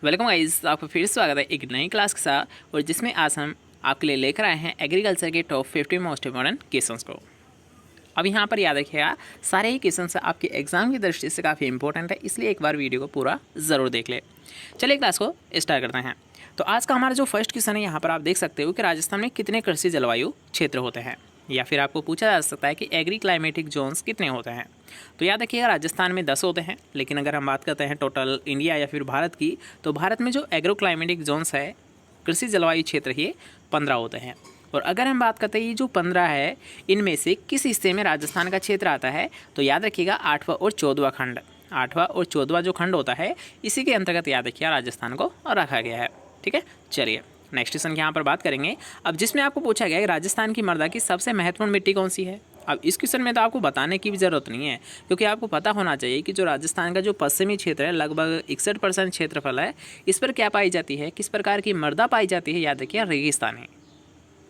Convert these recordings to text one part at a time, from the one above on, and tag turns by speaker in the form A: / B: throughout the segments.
A: Welcome guys, आपका फिर स्वागत है एक नई क्लास के साथ। और जिसमें आज हम आपके लिए लेकर आए हैं एग्रीकल्चर के टॉप 50 मोस्ट इम्पॉर्टेंट क्वेश्चंस को। अब यहाँ पर याद रखिएगा, सारे ही क्वेश्चंस आपके एग्जाम की दृष्टि से काफ़ी इंपॉर्टेंट है, इसलिए एक बार वीडियो को पूरा ज़रूर देख ले। चलिए क्लास को स्टार्ट करते हैं। तो आज का हमारा जो फर्स्ट क्वेश्चन है, यहाँ पर आप देख सकते हो कि राजस्थान में कितने कृषि जलवायु क्षेत्र होते हैं, या फिर आपको पूछा जा सकता है कि एग्री क्लाइमेटिक जोन्स कितने होते हैं। तो याद रखिएगा, राजस्थान में 10 होते हैं, लेकिन अगर हम बात करते हैं टोटल इंडिया या फिर भारत की, तो भारत में जो एग्रो क्लाइमेटिक जोन्स है, कृषि जलवायु क्षेत्र, ये 15 होते हैं। और अगर हम बात करते हैं ये जो 15 है, इनमें से किस हिस्से में राजस्थान का क्षेत्र आता है, तो याद रखिएगा 8वां और 14वां खंड, 8वां और 14वां जो खंड होता है, इसी के अंतर्गत याद रखिएगा राजस्थान को रखा गया है। ठीक है, चलिए नेक्स्ट क्वेश्चन की यहाँ पर बात करेंगे। अब जिसमें आपको पूछा गया है राजस्थान की मृदा की सबसे महत्वपूर्ण मिट्टी कौन सी है। अब इस क्वेश्चन में तो आपको बताने की भी ज़रूरत नहीं है, क्योंकि आपको पता होना चाहिए कि जो राजस्थान का जो पश्चिमी क्षेत्र है, लगभग 61% क्षेत्रफल है, इस पर क्या पाई जाती है, किस प्रकार की मृदा पाई जाती है। याद रखिए रेगिस्तानी।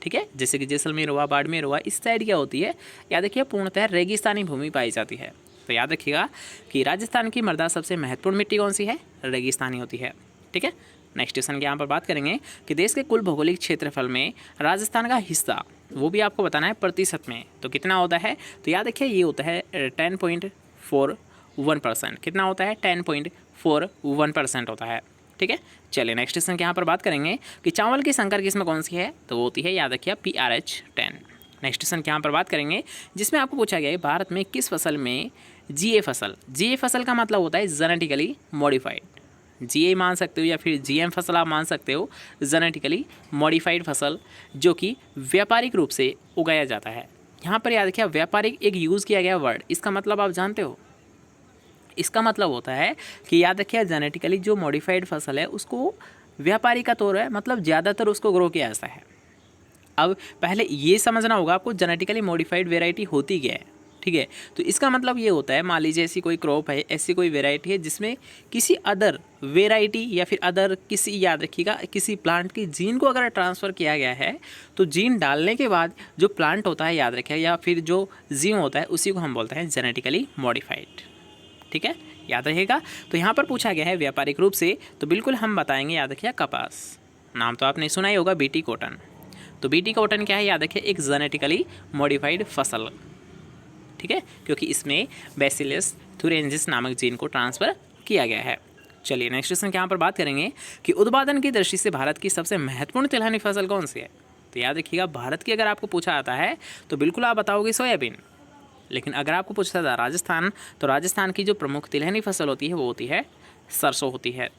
A: ठीक है, जैसे कि जैसलमेर हुआ, बाड़मेर हुआ, इस साइड क्या होती है, याद रखिए पूर्णतः रेगिस्तानी भूमि पाई जाती है। तो याद रखिएगा कि राजस्थान की मृदा सबसे महत्वपूर्ण मिट्टी कौन सी है, रेगिस्तानी होती है। ठीक है, नेक्स्ट क्वेश्चन के यहाँ पर बात करेंगे कि देश के कुल भौगोलिक क्षेत्रफल में राजस्थान का हिस्सा, वो भी आपको बताना है प्रतिशत में, तो कितना होता है। तो याद रखिए ये होता है 10.41%। कितना होता है, 10.41% होता है। ठीक है, चलिए नेक्स्ट क्वेश्चन के यहाँ पर बात करेंगे कि चावल की संकर किस्म कौन सी है, तो वो होती है याद रखिए PRH10। नेक्स्ट क्वेश्चन के यहाँ पर बात करेंगे जिसमें आपको पूछा गया है भारत में किस फसल में GA फसल, GA फसल का मतलब होता है जेनेटिकली मॉडिफाइड, GA मान सकते हो या फिर GM फसल आप मान सकते हो, जेनेटिकली मॉडिफाइड फसल, जो कि व्यापारिक रूप से उगाया जाता है। यहाँ पर याद रखिए व्यापारिक एक यूज़ किया गया वर्ड, इसका मतलब आप जानते हो, इसका मतलब होता है कि याद रखिए जेनेटिकली जो मॉडिफाइड फसल है उसको व्यापारी का तौर है, मतलब ज़्यादातर उसको ग्रो किया जाता है। अब पहले ये समझना होगा आपको जेनेटिकली मॉडिफाइड वेराइटी होती क्या है। ठीक है, तो इसका मतलब ये होता है, मान लीजिए ऐसी कोई क्रॉप है, ऐसी कोई वेराइटी है जिसमें किसी अदर वेराइटी या फिर अदर किसी, याद रखिएगा किसी प्लांट की जीन को अगर ट्रांसफ़र किया गया है, तो जीन डालने के बाद जो प्लांट होता है, याद रखिएगा, या फिर जो जीन होता है, उसी को हम बोलते हैं जेनेटिकली मॉडिफाइड। ठीक है, याद रखिएगा। तो यहाँ पर पूछा गया है व्यापारिक रूप से, तो बिल्कुल हम बताएंगे, याद रखिए कपास, नाम तो आपने सुना ही होगा, BT कॉटन। तो BT कॉटन क्या है, याद रखिए एक जेनेटिकली मॉडिफाइड फसल। ठीक है, क्योंकि इसमें बैसिलस थुरेंजिस नामक जीन को ट्रांसफ़र किया गया है। चलिए नेक्स्ट क्वेश्चन के यहाँ पर बात करेंगे कि उत्पादन की दृष्टि से भारत की सबसे महत्वपूर्ण तिलहनी फसल कौन सी है। तो याद रखिएगा भारत की अगर आपको पूछा जाता है तो बिल्कुल आप बताओगे सोयाबीन, लेकिन अगर आपको पूछा था राजस्थान, तो राजस्थान की जो प्रमुख तिलहनी फसल होती है वो होती है सरसों होती है।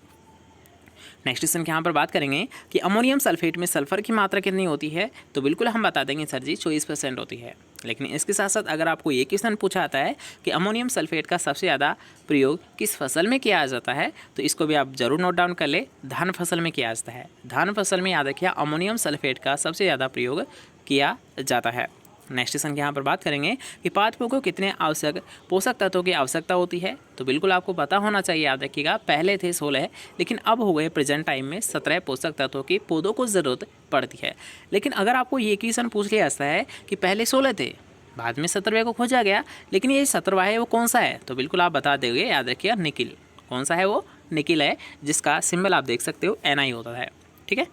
A: नेक्स्ट क्वेश्चन के यहाँ पर बात करेंगे कि अमोनियम सल्फेट में सल्फर की मात्रा कितनी होती है, तो बिल्कुल हम बता देंगे सर जी 24% होती है। लेकिन इसके साथ साथ अगर आपको ये क्वेश्चन पूछा आता है कि अमोनियम सल्फेट का सबसे ज़्यादा प्रयोग किस फसल में किया जाता है, तो इसको भी आप जरूर नोट डाउन कर ले, धान फसल में किया जाता है। धान फसल में याद रखिए अमोनियम सल्फेट का सबसे ज़्यादा प्रयोग किया जाता है। नेक्स्ट क्वेश्चन के यहाँ पर बात करेंगे कि पादपों को कितने आवश्यक पोषक तत्वों की आवश्यकता होती है, तो बिल्कुल आपको पता होना चाहिए, याद रखिएगा पहले थे 16, लेकिन अब हो गए प्रेजेंट टाइम में 17 पोषक तत्वों की पौधों को ज़रूरत पड़ती है। लेकिन अगर आपको ये क्वेश्चन पूछ लिया जाता है कि पहले 16 थे, बाद में 17वें को खोजा गया, लेकिन ये 17वां है वो कौन सा है, तो बिल्कुल आप बता दोगे, याद रखिएगा निकिल। कौन सा है वो, निकिल है, जिसका सिंबल आप देख सकते हो NI होता है। ठीक है,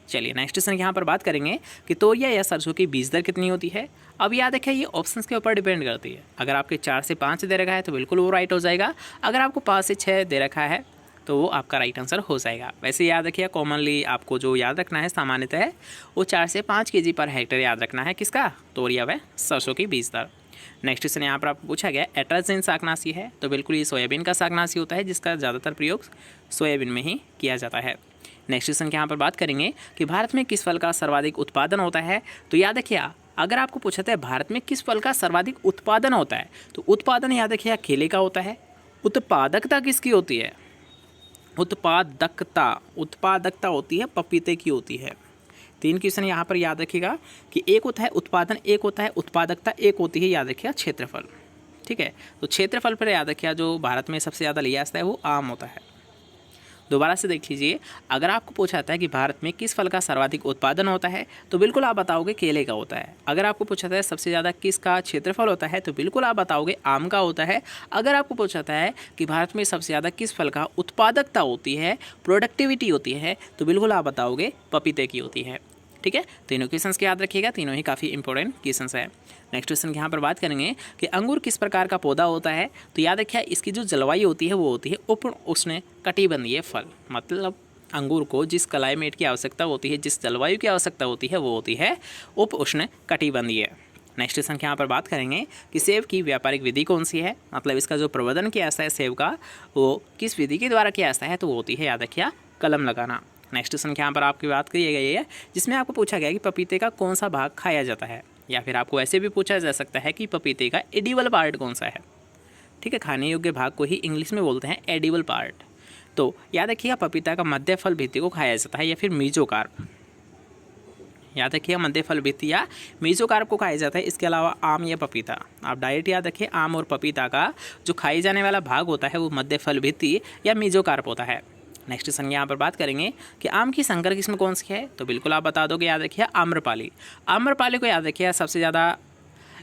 A: चलिए नेक्स्ट क्वेश्चन यहाँ पर बात करेंगे कि तोरिया या सरसों की बीज दर कितनी होती है। अब याद रखिए ये ऑप्शंस के ऊपर डिपेंड करती है। अगर आपके 4 से 5 दे रखा है तो बिल्कुल वो राइट हो जाएगा, अगर आपको 5 से 6 दे रखा है तो वो आपका राइट आंसर हो जाएगा। वैसे याद रखिए कॉमनली आपको जो याद रखना है सामान्यतः वो 4 से 5 kg पर हेक्टेयर याद रखना है, किसका, तोरिया व सरसों की बीज दर। नेक्स्ट क्वेश्चन यहाँ पर आपको पूछा गया एट्राजिन शाकनाशी है, तो बिल्कुल ये सोयाबीन का शाकनाशी होता है, जिसका ज़्यादातर प्रयोग सोयाबीन में ही किया जाता है। नेक्स्ट क्वेश्चन के यहाँ पर बात करेंगे कि भारत में किस फल का सर्वाधिक उत्पादन होता है। तो याद रखिए अगर आपको पूछा है भारत में किस फल का सर्वाधिक उत्पादन होता है, तो उत्पादन याद रखिए केले का होता है। उत्पादकता किसकी होती है, उत्पादकता होती है पपीते की होती है। 3 क्वेश्चन यहाँ पर याद रखिएगा कि एक होता है उत्पादन, एक होता है उत्पादकता, एक होती है याद रखिएगा क्षेत्रफल। ठीक है, तो क्षेत्रफल पर याद रखिएगा जो भारत में सबसे ज़्यादा लिया जाता है वो आम होता है। दोबारा से देख लीजिए, अगर आपको पूछा जाता है कि भारत में किस फल का सर्वाधिक उत्पादन होता है तो बिल्कुल आप बताओगे केले का होता है। अगर आपको पूछा जाता है सबसे ज़्यादा किसका क्षेत्रफल होता है तो बिल्कुल आप बताओगे आम का होता है। अगर आपको पूछा जाता है कि भारत में सबसे ज़्यादा किस फल का उत्पादकता होती है, प्रोडक्टिविटी होती है, तो बिल्कुल आप बताओगे पपीते की होती है। ठीक है, तीनों क्वेश्चंस के याद रखिएगा, तीनों ही काफ़ी इंपॉर्टेंट क्वेश्चंस है। नेक्स्ट क्वेश्चन यहाँ पर बात करेंगे कि अंगूर किस प्रकार का पौधा होता है, तो याद रखिए इसकी जो जलवायु होती है वो होती है उष्ण उष्ण कटिबंधीय फल। मतलब अंगूर को जिस क्लाइमेट की आवश्यकता होती है, जिस जलवायु की आवश्यकता होती है वो होती है उप उष्ण कटिबंधीय। नेक्स्ट क्वेश्चन यहाँ पर बात करेंगे कि सेब की व्यापारिक विधि कौन सी है, मतलब इसका जो प्रवर्धन किया जाता है सेब का वो किस विधि के द्वारा किया जाता है, तो वो होती है याद रखिए कलम लगाना। नेक्स्ट क्वेश्चन यहाँ पर आपकी बात करी गई है जिसमें आपको पूछा गया कि पपीते का कौन सा भाग खाया जाता है, या फिर आपको ऐसे भी पूछा जा सकता है कि पपीते का एडिबल पार्ट कौन सा है। ठीक है, खाने योग्य भाग को ही इंग्लिश में बोलते हैं एडिबल पार्ट। तो याद रखिएगा पपीता का मध्य फल भित्ति को खाया जाता है या फिर मीजोकार्प। याद रखिएगा मध्य फल भित्ति या मीजोकार्प को खाया जाता है। इसके अलावा आम या पपीता, आप डायरेक्ट याद रखिए आम और पपीता का जो खाए जाने वाला भाग होता है वो मध्य फल भित्ति या मीजोकार्प होता है। नेक्स्ट क्वेश्चन यहाँ पर बात करेंगे कि आम की संकर किस्म कौन सी है, तो बिल्कुल आप बता दोगे याद रखिए आम्रपाली। आम्रपाली को याद रखिए सबसे ज़्यादा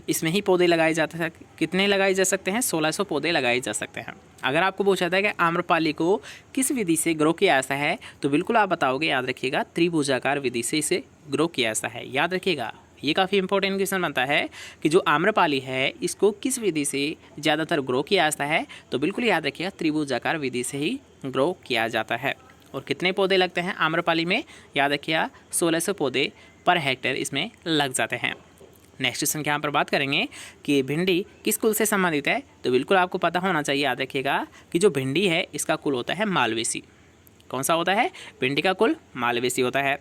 A: इसमें ही पौधे लगाए जाते हैं। कितने लगाए जा सकते हैं, 1600 पौधे लगाए जा सकते हैं। अगर आपको पूछा जाता है कि आम्रपाली को किस विधि से ग्रो किया जाता है तो बिल्कुल आप बताओगे याद रखिएगा त्रिभुजाकार विधि से इसे ग्रो किया जाता है। याद रखिएगा ये काफ़ी इंपॉर्टेंट क्वेश्चन बनता है कि जो आम्रपाली है इसको किस विधि से ज़्यादातर ग्रो किया जाता है, तो बिल्कुल याद रखिएगा त्रिभुजाकार विधि से ही ग्रो किया जाता है। और कितने पौधे लगते हैं आम्रपाली में, याद रखिएगा 1600 पौधे पर हेक्टेयर इसमें लग जाते हैं। नेक्स्ट क्वेश्चन के यहाँ पर बात करेंगे कि भिंडी किस कुल से संबंधित है, तो बिल्कुल आपको पता होना चाहिए याद रखिएगा कि जो भिंडी है इसका कुल होता है मालवेसी। कौन सा होता है, भिंडी का कुल मालवेसी होता है।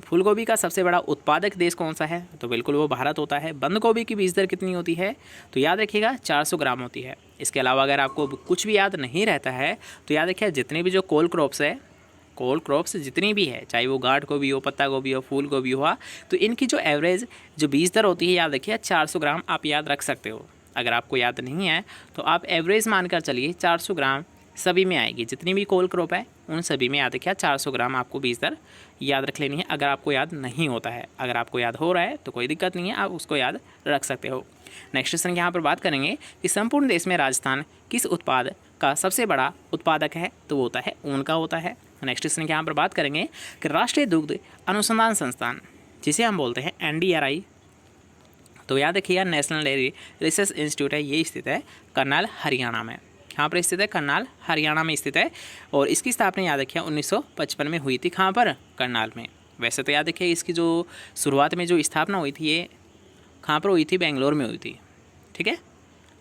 A: फूलगोभी का सबसे बड़ा उत्पादक देश कौन सा है, तो बिल्कुल वो भारत होता है। बंद गोभी की बीज दर कितनी होती है, तो याद रखिएगा 400 ग्राम होती है। इसके अलावा अगर आपको कुछ भी याद नहीं रहता है तो याद रखिए जितने भी जो कोल क्रॉप्स जितनी भी है, चाहे वो गांठ गोभी हो, पत्ता गोभी हो, फूल गोभी हुआ, तो इनकी जो एवरेज जो बीज दर होती है याद रखिए 400 ग्राम आप याद रख सकते हो। अगर आपको याद नहीं है तो आप एवरेज मानकर चलिए 400 ग्राम सभी में आएगी। जितनी भी कोल क्रॉप है उन सभी में याद रखिए 400 ग्राम आपको बीज दर याद रख लेनी है। अगर आपको याद नहीं होता है, अगर आपको याद हो रहा है तो कोई दिक्कत नहीं है, आप उसको याद रख सकते हो। नेक्स्ट क्वेश्चन यहाँ पर बात करेंगे कि संपूर्ण देश में राजस्थान किस उत्पाद का सबसे बड़ा उत्पादक है, तो वो होता है ऊन का होता है। नेक्स्ट क्वेश्चन यहाँ पर बात करेंगे कि राष्ट्रीय दुग्ध अनुसंधान संस्थान जिसे हम बोलते हैं NDRI, तो याद रखिएगा नेशनल डेयरी रिसर्च इंस्टीट्यूट है, ये स्थित है करनाल हरियाणा में। कहाँ पर स्थित है, करनाल हरियाणा में स्थित है। और इसकी स्थापना याद रखिए 1955 में हुई थी। कहाँ पर, करनाल में। वैसे तो याद रखिए इसकी जो शुरुआत में जो स्थापना हुई थी ये कहाँ पर हुई थी, बेंगलोर में हुई थी। ठीक है,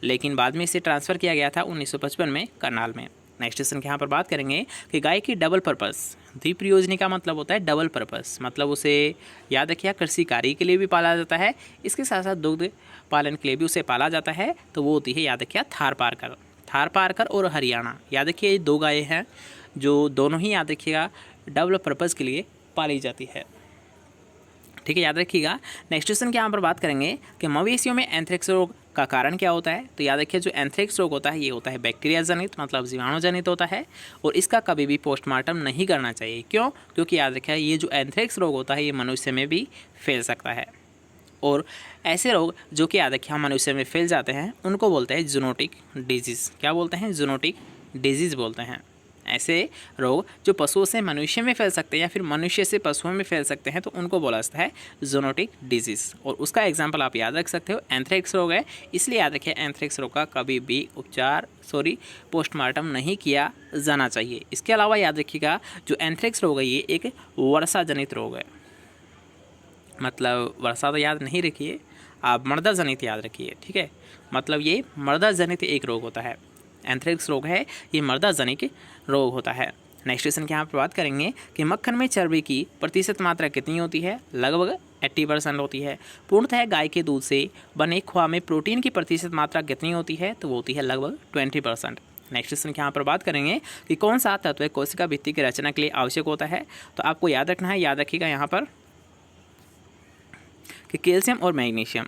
A: लेकिन बाद में इसे ट्रांसफ़र किया गया था 1955 में करनाल में। नेक्स्ट क्वेश्चन के यहाँ पर बात करेंगे कि गाय की डबल पर्पस द्विप्रयोजनी का मतलब होता है डबल पर्पस, मतलब उसे याद रखिए कृषि कार्य के लिए भी पाला जाता है, इसके साथ साथ दुग्ध पालन के लिए भी उसे पाला जाता है। तो वो होती है याद रखिए थारपारकर और हरियाणा। याद रखिए ये दो गायें हैं जो दोनों ही याद रखिएगा डबल पर्पस के लिए पाली जाती है। ठीक है, याद रखिएगा। नेक्स्ट क्वेश्चन के यहाँ पर बात करेंगे कि मवेशियों में एंथ्रेक्स रोग का कारण क्या होता है, तो याद रखिए जो एंथ्रेक्स रोग होता है ये होता है बैक्टीरिया जनित, मतलब जीवाणु जनित होता है। और इसका कभी भी पोस्टमार्टम नहीं करना चाहिए। क्यों, क्योंकि याद रखिए ये जो एंथ्रेक्स रोग होता है ये मनुष्य में भी फैल सकता है। और ऐसे रोग जो कि याद रखिए मनुष्य में फैल जाते हैं उनको बोलते हैं जूनोटिक डिजीज़। क्या बोलते हैं, जूनोटिक डिजीज़ बोलते हैं। ऐसे रोग जो पशुओं से मनुष्य में फैल सकते हैं या फिर मनुष्य से पशुओं में फैल सकते हैं तो उनको बोला जाता है जूनोटिक डिजीज़। और उसका एग्जाम्पल आप याद रख सकते हो एंथ्रेक्स रोग है, इसलिए याद रखिए एंथ्रेक्स रोग का कभी भी पोस्टमार्टम नहीं किया जाना चाहिए। इसके अलावा याद रखिएगा जो एंथ्रेक्स रोग है ये एक वर्षा जनित रोग है, मतलब वर्षा तो याद नहीं रखिए आप, मर्दा जनित याद रखिए। ठीक है, मतलब ये मर्दा जनित एक रोग होता है। एंथ्रेक्स रोग है ये मर्दा जनित रोग होता है। नेक्स्ट क्वेश्चन के यहाँ पर बात करेंगे कि मक्खन में चर्बी की प्रतिशत मात्रा कितनी होती है, लगभग 80% होती है। पूर्णतः गाय के दूध से बने खोआ में प्रोटीन की प्रतिशत मात्रा कितनी होती है, तो वो होती है लगभग 20%। नेक्स्ट क्वेश्चन के यहाँ पर बात करेंगे कि कौन सा तत्व कोशिका भित्ति की रचना के लिए आवश्यक होता है, तो आपको याद रखना है, याद रखिएगा यहाँ पर कि कैल्शियम और मैग्नीशियम।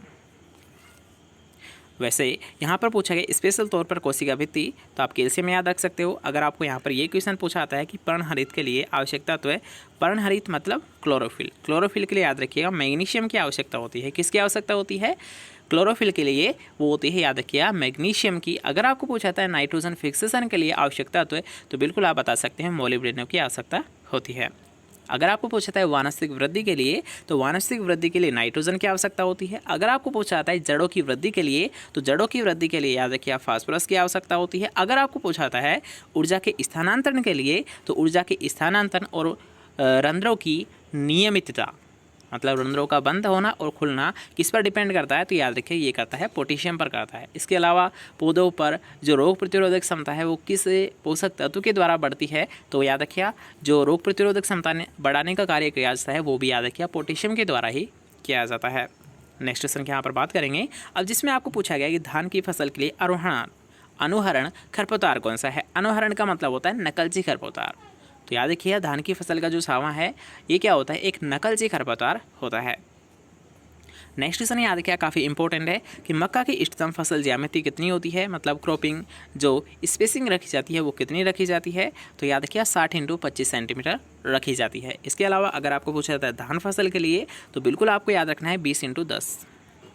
A: वैसे यहाँ पर पूछा गया स्पेशल तौर पर कोशिका भित्ति, तो आप कैल्शियम याद रख सकते हो। अगर आपको यहाँ पर ये क्वेश्चन पूछा आता है कि पर्णहरित के लिए आवश्यक तत्व है, पर्णहरित मतलब क्लोरोफिल, क्लोरोफिल के लिए याद रखिएगा मैग्नीशियम की आवश्यकता होती है। किसकी आवश्यकता होती है? क्लोरोफिल के लिए वो होती है, याद रखिएगा, मैग्नीशियम की। अगर आपको पूछा जाता है नाइट्रोजन फिक्सेशन के लिए आवश्यकता तत्व है, तो बिल्कुल आप बता सकते हैं मोलिब्डेनम की आवश्यकता होती है। अगर आपको पूछा जाता है वानस्पतिक वृद्धि के लिए, तो वानस्पतिक वृद्धि के लिए नाइट्रोजन की आवश्यकता होती है। अगर आपको पूछा जाता है जड़ों की वृद्धि के लिए, तो जड़ों की वृद्धि के लिए याद रखिए फास्फोरस की आवश्यकता होती है। अगर आपको पूछा जाता है ऊर्जा के स्थानांतरण के लिए, तो ऊर्जा के स्थानांतरण और रंध्रों की नियमितता, मतलब रंध्रों का बंद होना और खुलना किस पर डिपेंड करता है, तो याद रखिए ये करता है पोटेशियम पर करता है। इसके अलावा पौधों पर जो रोग प्रतिरोधक क्षमता है वो किस पोषक तत्व के द्वारा बढ़ती है, तो याद रखिए जो रोग प्रतिरोधक क्षमता ने बढ़ाने का कार्य किया जाता है वो भी याद रखिए पोटेशियम के द्वारा ही किया जाता है। नेक्स्ट क्वेश्चन के यहाँ पर बात करेंगे अब, जिसमें आपको पूछा गया कि धान की फसल के लिए अनुहरण खरपतवार कौन सा है। अनुहरण का मतलब होता है नकलची खरपतवार। तो याद रखिए धान की फसल का जो सावा है ये क्या होता है, एक नकलची खरपतवार होता है। नेक्स्ट क्वेश्चन याद रखिए काफ़ी इंपॉर्टेंट है कि मक्का की इष्टतम फसल ज्यामिति कितनी होती है, मतलब क्रॉपिंग जो स्पेसिंग रखी जाती है वो कितनी रखी जाती है, तो याद रखिए 60 × 25 सेंटीमीटर रखी जाती है। इसके अलावा अगर आपको पूछा जाता है धान फसल के लिए, तो बिल्कुल आपको याद रखना है 20 × 10,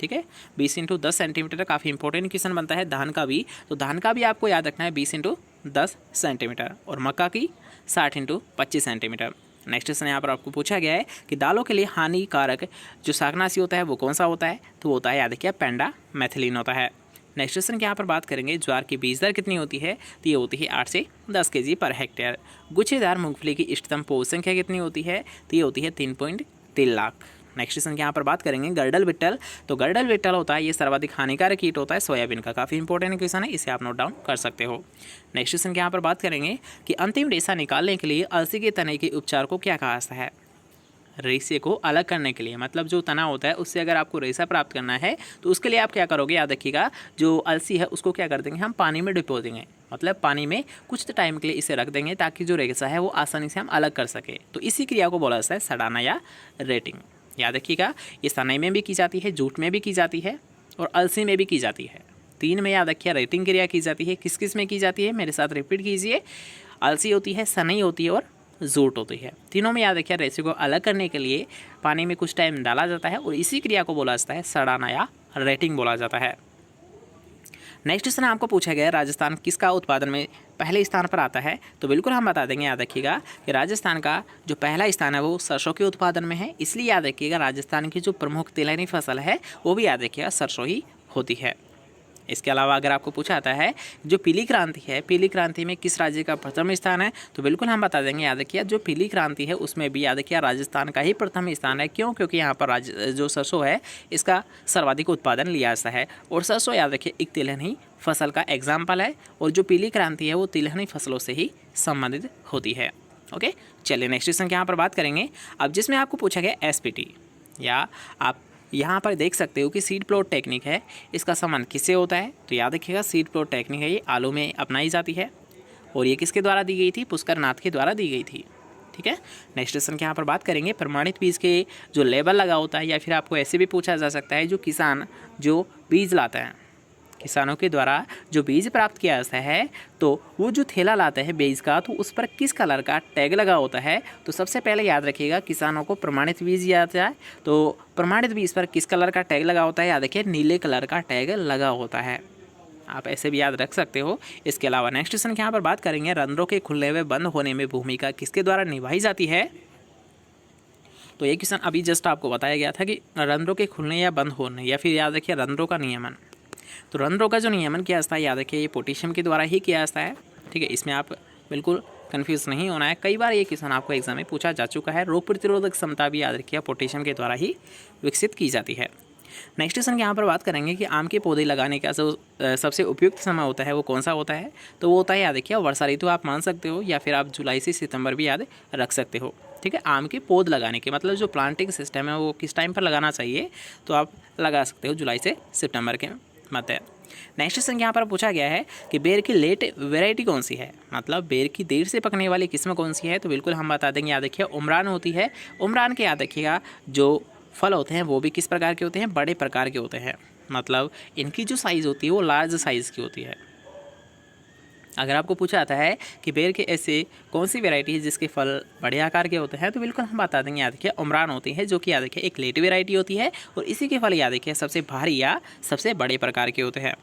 A: ठीक है, 20 × 10 सेंटीमीटर। काफ़ी इंपॉर्टेंट क्वेश्चन बनता है धान का भी, तो धान का भी आपको याद रखना है 20 × 10 सेंटीमीटर और मक्का की 60 × 25 सेंटीमीटर। नेक्स्ट क्वेश्चन यहाँ पर आपको पूछा गया है कि दालों के लिए हानिकारक जो शाकनाशी होता है वो कौन सा होता है, तो वो होता है याद रखिए पेंडामेथिलीन होता है। नेक्स्ट क्वेश्चन के यहाँ पर बात करेंगे ज्वार की बीज दर कितनी होती है, तो ये होती है 8 से 10 kg पर हेक्टेयर। गुच्छेदार मूंगफली की इष्टतम पोष संख्या कितनी होती है, तो ये होती है 3.3 लाख। नेक्स्ट क्वेश्चन के यहाँ पर बात करेंगे गर्डल बिट्टल, तो गर्डल बिट्टल होता है ये सर्वाधिक हानिकारक कीट होता है सोयाबीन का। काफ़ी इंपॉर्टेंट क्वेश्चन है, इसे आप नोट डाउन कर सकते हो। नेक्स्ट क्वेश्चन के यहाँ पर बात करेंगे कि अंतिम रेशा निकालने के लिए अलसी के तने के उपचार को क्या कहा जाता है। रेशे को अलग करने के लिए, मतलब जो तना होता है उससे अगर आपको रेशा प्राप्त करना है तो उसके लिए आप क्या करोगे, याद रखिएगा जो अलसी है उसको क्या कर देंगे हम पानी में डिपो देंगे, मतलब पानी में कुछ टाइम के लिए इसे रख देंगे ताकि जो रेशा है वो आसानी से हम अलग कर सके। तो इसी क्रिया को बोला जाता है सड़ाना या रेटिंग। याद रखिएगा ये सनई में भी की जाती है, जूट में भी की जाती है और अलसी में भी की जाती है। 3 में याद रखिए रेटिंग क्रिया की जाती है। किस किस में की जाती है, मेरे साथ रिपीट कीजिए, अलसी होती है, सनई होती है और जूट होती है। तीनों में याद रखिए रेशे को अलग करने के लिए पानी में कुछ टाइम डाला जाता है और इसी क्रिया को बोला जाता है सड़ाना या रेटिंग बोला जाता है। नेक्स्ट क्वेश्चन आपको पूछा गया राजस्थान किसका उत्पादन में पहले स्थान पर आता है, तो बिल्कुल हम बता देंगे, याद रखिएगा कि राजस्थान का जो पहला स्थान है वो सरसों के उत्पादन में है। इसलिए याद रखिएगा राजस्थान की जो प्रमुख तिलहनी फसल है वो भी याद रखिएगा सरसों ही होती है। इसके अलावा अगर आपको पूछा जाता है जो पीली क्रांति है, पीली क्रांति में किस राज्य का प्रथम स्थान है, तो बिल्कुल हम बता देंगे, याद रखिए जो पीली क्रांति है उसमें भी याद रखिए राजस्थान का ही प्रथम स्थान है। क्यों? क्योंकि यहाँ पर जो सरसों है इसका सर्वाधिक उत्पादन लिया जाता है और सरसों याद रखिए एक तिलहनी फसल का एग्जाम्पल है और जो पीली क्रांति है वो तिलहनी फसलों से ही संबंधित होती है। ओके, चलिए नेक्स्ट क्वेश्चन की यहाँ पर बात करेंगे अब, जिसमें आपको पूछा गया SPT, या आप यहाँ पर देख सकते हो कि सीड प्लॉट टेक्निक है, इसका संबंध किससे होता है, तो याद रखिएगा सीड प्लॉट टेक्निक है ये आलू में अपनाई जाती है और ये किसके द्वारा दी गई थी, पुष्कर नाथ के द्वारा दी गई थी। ठीक है, नेक्स्ट क्वेश्चन के यहाँ पर बात करेंगे प्रमाणित बीज के जो लेबल लगा होता है, या फिर आपको ऐसे भी पूछा जा सकता है जो किसान जो बीज लाता है, किसानों के द्वारा जो बीज प्राप्त किया जाता है तो वो जो थैला लाते हैं बीज का, तो उस पर किस कलर का टैग लगा होता है, तो सबसे पहले याद रखिएगा किसानों को प्रमाणित बीज दिया जाता है, तो प्रमाणित बीज पर किस कलर का टैग लगा होता है, याद रखिए नीले कलर का टैग लगा होता है। आप ऐसे भी याद रख सकते हो। इसके अलावा नेक्स्ट क्वेश्चन के यहाँ पर बात करेंगे रंध्रों के खुलने व बंद होने में भूमिका किसके द्वारा निभाई जाती है, तो ये क्वेश्चन अभी जस्ट आपको बताया गया था कि रंध्रों के खुलने या बंद होने, या फिर याद रखिए रंध्रों का नियमन। तो रंध्रों का जो नियमन किया जाता है याद रखिए ये पोटेशियम के द्वारा ही किया जाता है। ठीक है, इसमें आप बिल्कुल कंफ्यूज नहीं होना है, कई बार ये क्वेश्चन आपको एग्जाम में पूछा जा चुका है। रोग प्रतिरोधक क्षमता भी याद रखिए पोटेशियम के द्वारा ही विकसित की जाती है। नेक्स्ट क्वेश्चन के यहाँ पर बात करेंगे कि आम के पौधे लगाने का जो सबसे उपयुक्त समय होता है वो कौन सा होता है, तो वो होता है याद रखिए वर्षा ऋतु आप मान सकते हो, या फिर आप जुलाई से सितंबर भी याद रख सकते हो। ठीक है, आम के पौध लगाने के मतलब जो प्लांटिंग सिस्टम है वो किस टाइम पर लगाना चाहिए, तो आप लगा सकते हो जुलाई से सितंबर के मध्य। नेक्स्ट क्वेश्चन यहाँ पर पूछा गया है कि बेर की लेट वैरायटी कौन सी है, मतलब बेर की देर से पकने वाली किस्म कौन सी है, तो बिल्कुल हम बता देंगे, याद रखिए उमरान होती है। उमरान के याद रखिएगा जो फल होते हैं वो भी किस प्रकार के होते हैं, बड़े प्रकार के होते हैं। मतलब इनकी जो साइज़ होती है वो लार्ज साइज़ की होती है। अगर आपको पूछा जाता है कि बेर के ऐसे कौन सी वैरायटी है जिसके फल बड़े आकार के होते हैं, तो बिल्कुल हम बता देंगे, याद रखिए उमरान होती है, जो कि याद रखिए एक लेट वैरायटी होती है और इसी के फल याद रखिए सबसे भारी या सबसे बड़े प्रकार के होते हैं।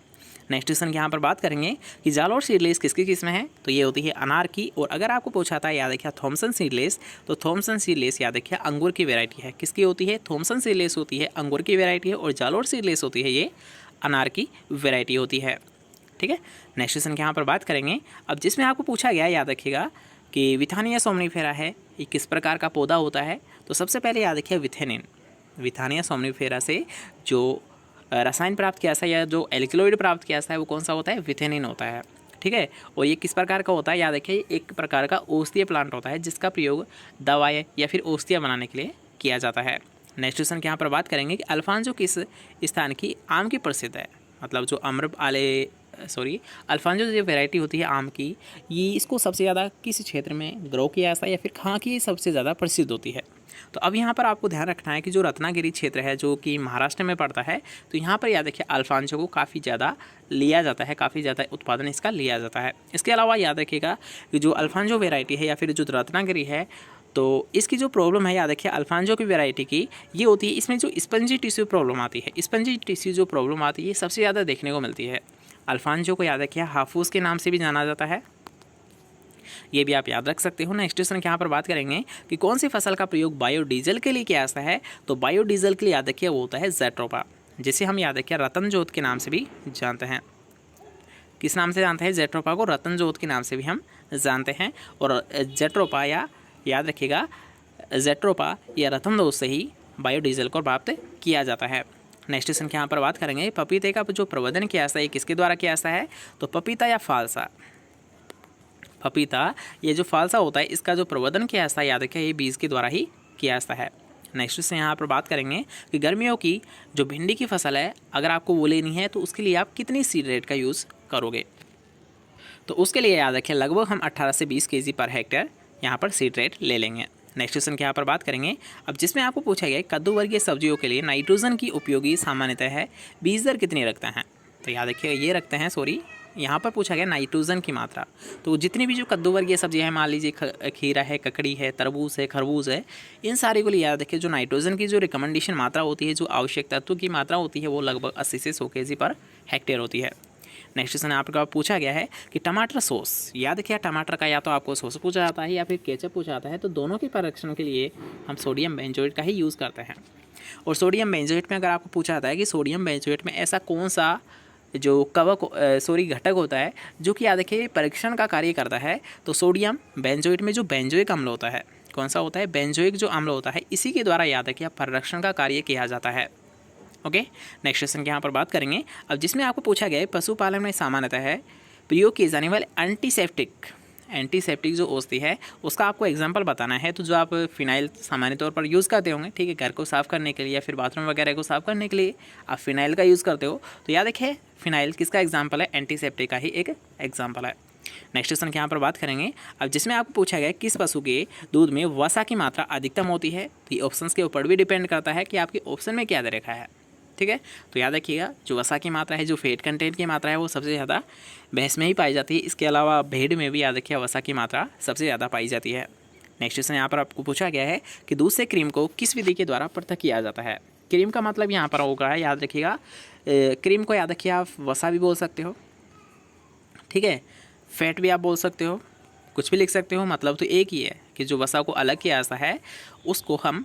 A: नेक्स्ट क्वेश्चन के यहाँ पर बात करेंगे कि जालौर सीडलेस किसकी किस्म है, तो ये होती है अनार की। और अगर आपको पूछा था याद रखिए थॉमसन सीडलेस, तो थॉमसन सीडलेस याद रखिए अंगूर की वैरायटी है। किसकी होती है? थॉमसन सीडलेस होती है अंगूर की वैरायटी है और जालौर सीडलेस होती है ये अनार की वैरायटी होती है। ठीक है, नेक्स्ट क्वेश्चन के यहाँ पर बात करेंगे अब जिसमें आपको पूछा गया याद रखिएगा कि विथानिया सोमनीफेरा है, ये किस प्रकार का पौधा होता है। तो सबसे पहले याद रखिए विथेनिन, विथानिया सोमनीफेरा से जो रसायन प्राप्त किया जाता है या जो एल्कलॉइड प्राप्त किया जाता है वो कौन सा होता है? विथेनिन होता है। ठीक है, और ये किस प्रकार का होता है? याद रखिए एक प्रकार का औषधीय प्लांट होता है जिसका प्रयोग दवाएं या फिर औषधियाँ बनाने के लिए किया जाता है। नेक्स्ट क्वेश्चन के यहाँ पर बात करेंगे कि अल्फांजो किस स्थान की आम की प्रसिद्ध है। मतलब जो अल्फांजो जो वैरायटी होती है आम की, ये इसको सबसे ज़्यादा किस क्षेत्र में ग्रो किया जाता है या फिर कहाँ की सबसे ज़्यादा प्रसिद्ध होती है। तो अब यहाँ पर आपको ध्यान रखना है कि जो रत्नागिरी क्षेत्र है जो कि महाराष्ट्र में पड़ता है, तो यहाँ पर याद रखिए अल्फांजो को काफ़ी ज़्यादा लिया जाता है, काफ़ी ज़्यादा उत्पादन इसका लिया जाता है। इसके अलावा याद रखिएगा कि जो अल्फांजो वैरायटी है या फिर जो रत्नागिरी है, तो इसकी जो प्रॉब्लम है याद रखिए अल्फांजो की वैरायटी की, ये होती है इसमें जो स्पंजी टिश्यू प्रॉब्लम आती है, स्पंजी टिश्यू जो प्रॉब्लम आती है ये सबसे ज़्यादा देखने को मिलती है। अल्फांजो को याद रखिए हाफूस के नाम से भी जाना जाता है, ये भी आप याद रख सकते हो। नेक्स्ट क्वेश्चन के यहाँ पर बात करेंगे कि कौन सी फसल का प्रयोग बायोडीजल के लिए किया जाता है। तो बायोडीजल के लिए याद रखिए वो होता है जेट्रोपा, जिसे हम याद रखिए रतन जोत के नाम से भी जानते हैं। किस नाम से जानते हैं? जेट्रोपा को रतन जोत के नाम से भी हम जानते हैं। और जेट्रोपा या याद रखिएगा जेट्रोपा या रतन जोत से ही बायोडीजल को प्राप्त किया जाता है। नेक्स्ट क्वेश्चन के यहाँ पर बात करेंगे पपीते का जो प्रवर्धन किया जाता है किसके द्वारा किया जाता है। तो पपीता या फालसा, पपीता ये जो फालसा होता है इसका जो प्रवर्धन किया जाता है याद रखिए ये बीज के द्वारा ही किया जाता है। नेक्स्ट से यहाँ पर बात करेंगे कि गर्मियों की जो भिंडी की फसल है अगर आपको वो लेनी है तो उसके लिए आप कितनी सीड रेट का यूज़ करोगे। तो उसके लिए याद रखिए लगभग हम 18 से 20 kg पर हेक्टेयर यहाँ पर सीड रेट ले लेंगे। नेक्स्ट क्वेश्चन के यहाँ पर बात करेंगे अब जिसमें आपको पूछा गया कद्दू वर्गीय सब्जियों के लिए नाइट्रोजन की उपयोगी सामान्यतः है बीज दर कितनी रखते हैं। तो याद रखिएगा ये रखते हैं यहाँ पर पूछा गया नाइट्रोजन की मात्रा। तो जितनी भी जो कद्दू वर्गीय सब्जियाँ हैं, मान लीजिए खीरा है, ककड़ी है, तरबूज है, खरबूज है, इन सारे को लिए याद रखिए जो नाइट्रोजन की जो रिकमेंडेशन मात्रा होती है, जो आवश्यक तत्व की मात्रा होती है वो लगभग 80 से 100 kg पर हेक्टेयर होती है। नेक्स्ट क्वेश्चन आपका पूछा गया है कि टमाटर सॉस, याद रखिए टमाटर का या तो आपको सॉस पूछा जाता है या फिर केचप पूछा जाता है, तो दोनों के परिरक्षण के लिए हम सोडियम बेंजोएट का ही यूज़ करते हैं। और सोडियम बेंजोएट में अगर आपको पूछा जाता है कि सोडियम बेंजोएट में ऐसा कौन सा जो घटक होता है जो कि याद रखिए परीक्षण का कार्य करता है, तो सोडियम बेंजोएट में जो बेंजोइक अम्ल होता है, कौन सा होता है? बेंजोइक जो अम्ल होता है, इसी के द्वारा याद रखिए परिरक्षण का कार्य किया जाता है। ओके, नेक्स्ट क्वेश्चन के यहाँ पर बात करेंगे अब जिसमें आपको पूछा गया है पशुपालन में सामान्यतः है प्रयोग किए जाने वाले एंटीसेप्टिक जो औषधि है उसका आपको एग्जांपल बताना है। तो जो आप फिनाइल सामान्य तौर पर यूज़ करते होंगे, ठीक है, घर को साफ़ करने के लिए या फिर बाथरूम वगैरह को साफ़ करने के लिए आप फिनाइल का यूज़ करते हो, तो याद रखिए फिनाइल किसका एग्जाम्पल है? एंटीसेप्टिक का ही एक एग्जाम्पल है। नेक्स्ट क्वेश्चन के यहाँ पर बात करेंगे अब जिसमें आपको पूछा गया किस पशु के दूध में वसा की मात्रा अधिकतम होती है। तो ये ऑप्शन के ऊपर भी डिपेंड करता है कि आपके ऑप्शन में क्या दे रखा है। ठीक है, तो याद रखिएगा जो वसा की मात्रा है, जो फेट कंटेंट की मात्रा है वो सबसे ज़्यादा भैंस में ही पाई जाती है। इसके अलावा भेड़ में भी याद रखिए वसा की मात्रा सबसे ज़्यादा पाई जाती है। नेक्स्ट क्वेश्चन यहाँ पर आपको पूछा गया है कि दूध से क्रीम को किस विधि के द्वारा पृथक किया जाता है। क्रीम का मतलब यहाँ पर होगा है, याद रखिएगा क्रीम को याद रखिए आप वसा भी बोल सकते हो, ठीक है, फैट भी आप बोल सकते हो, कुछ भी लिख सकते हो, मतलब तो एक ही है कि जो वसा को अलग किया जाता है उसको हम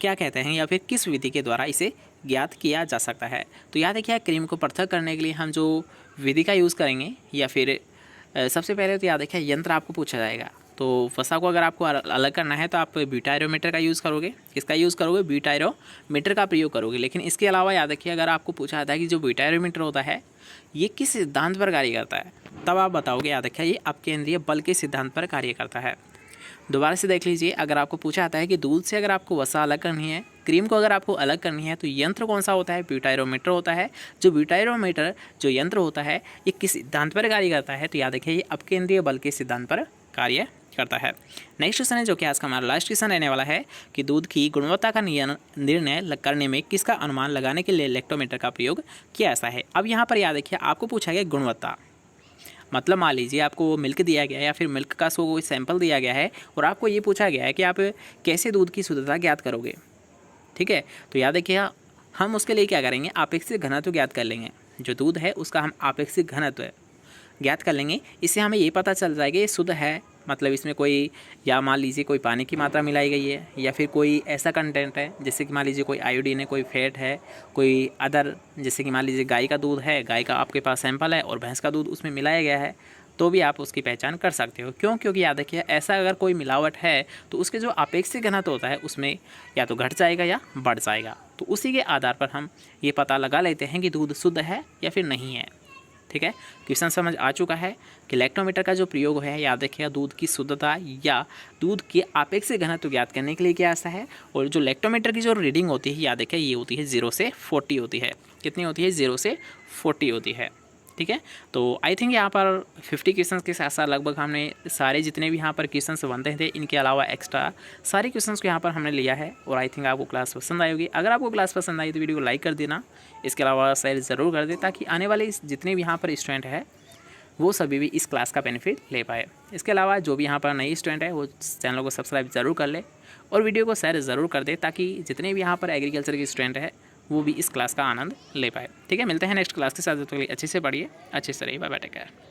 A: क्या कहते हैं या फिर किस विधि के द्वारा इसे ज्ञात किया जा सकता है। तो याद रखिए क्रीम को पृथक करने के लिए हम जो विधि का यूज़ करेंगे या फिर सबसे पहले तो याद रखिए यंत्र आपको पूछा जाएगा। तो वसा को अगर आपको अलग करना है तो आप ब्यूटायरोमीटर का यूज़ करोगे। किसका यूज़ करोगे? ब्यूटायरोमीटर का प्रयोग करोगे। लेकिन इसके अलावा याद रखिए अगर आपको पूछा जाता है कि जो ब्यूटायरोमीटर होता है ये किस सिद्धांत पर कार्य करता है, तब आप बताओगे याद रखिए ये अपकेंद्रीय बल के सिद्धांत पर कार्य करता है। दोबारा से देख लीजिए, अगर आपको पूछा जाता है कि दूध से अगर आपको वसा अलग करनी है, क्रीम को अगर आपको अलग करनी है, तो यंत्र कौन सा होता है? ब्यूटायरोमीटर होता है। जो ब्यूटायरोमीटर जो यंत्र होता है ये किस सिद्धांत पर कार्य करता है? तो याद रखिए ये अपकेंद्रीय बल के सिद्धांत पर कार्य करता है। नेक्स्ट क्वेश्चन है जो कि आज का हमारा लास्ट क्वेश्चन रहने वाला है कि दूध की गुणवत्ता का निर्णय करने में किसका अनुमान लगाने के लिए लैक्टोमीटर का प्रयोग किया जाता है। अब यहाँ पर याद रखिए, आपको पूछा गया गुणवत्ता, मतलब मान लीजिए आपको वो मिल्क दिया गया है या फिर मिल्क का कोई सैंपल दिया गया है और आपको ये पूछा गया है कि आप कैसे दूध की शुद्धता ज्ञात करोगे। ठीक है, तो याद रखिए हम उसके लिए क्या करेंगे, आपेक्षिक घनत्व ज्ञात कर लेंगे। जो दूध है उसका हम आपेक्षिक घनत्व ज्ञात कर लेंगे। इससे हमें ये पता चल जाएगा ये शुद्ध है, मतलब इसमें कोई, या मान लीजिए कोई पानी की मात्रा मिलाई गई है या फिर कोई ऐसा कंटेंट है जैसे कि मान लीजिए कोई आयोडीन है, कोई फैट है, कोई अदर, जैसे कि मान लीजिए गाय का दूध है, गाय का आपके पास सैंपल है और भैंस का दूध उसमें मिलाया गया है, तो भी आप उसकी पहचान कर सकते हो। क्यों? क्योंकि याद रखिए ऐसा अगर कोई मिलावट है तो उसके जो अपेक्षित घनत्व होता है उसमें या तो घट जाएगा या बढ़ जाएगा। तो उसी के आधार पर हम ये पता लगा लेते हैं कि दूध शुद्ध है या फिर नहीं है। ठीक है, क्वेश्चन समझ आ चुका है कि लैक्टोमीटर का जो प्रयोग है, याद रखिएगा दूध की शुद्धता या दूध की आपेक्षिक घनत्व ज्ञात करने के लिए क्या ऐसा है। और जो लैक्टोमीटर की जो रीडिंग होती है, याद रखिए ये होती है 0 से 40 होती है। कितनी होती है? 0 से 40 होती है। ठीक है, तो आई थिंक यहाँ पर 50 क्वेश्चन के साथ साथ लगभग हमने सारे जितने भी यहाँ पर क्वेश्चन बनते थे इनके अलावा एक्स्ट्रा सारे क्वेश्चन को यहाँ पर हमने लिया है। और आई थिंक आपको क्लास पसंद आई होगी। अगर आपको क्लास पसंद आई तो वीडियो को लाइक कर देना, इसके अलावा शेयर ज़रूर कर दे ताकि आने वाले जितने भी यहाँ पर स्टूडेंट है वो सभी भी इस क्लास का बेनिफिट ले पाए। इसके अलावा जो भी यहाँ पर नई स्टूडेंट है वो चैनल को सब्सक्राइब ज़रूर कर ले और वीडियो को शेयर ज़रूर कर दे ताकि जितने भी यहाँ पर एग्रीकल्चर के स्टूडेंट है वो भी इस क्लास का आनंद ले पाए। ठीक है, मिलते हैं नेक्स्ट क्लास के साथ। तो अच्छे से पढ़िए, अच्छे से रहिए। Bye bye, take care.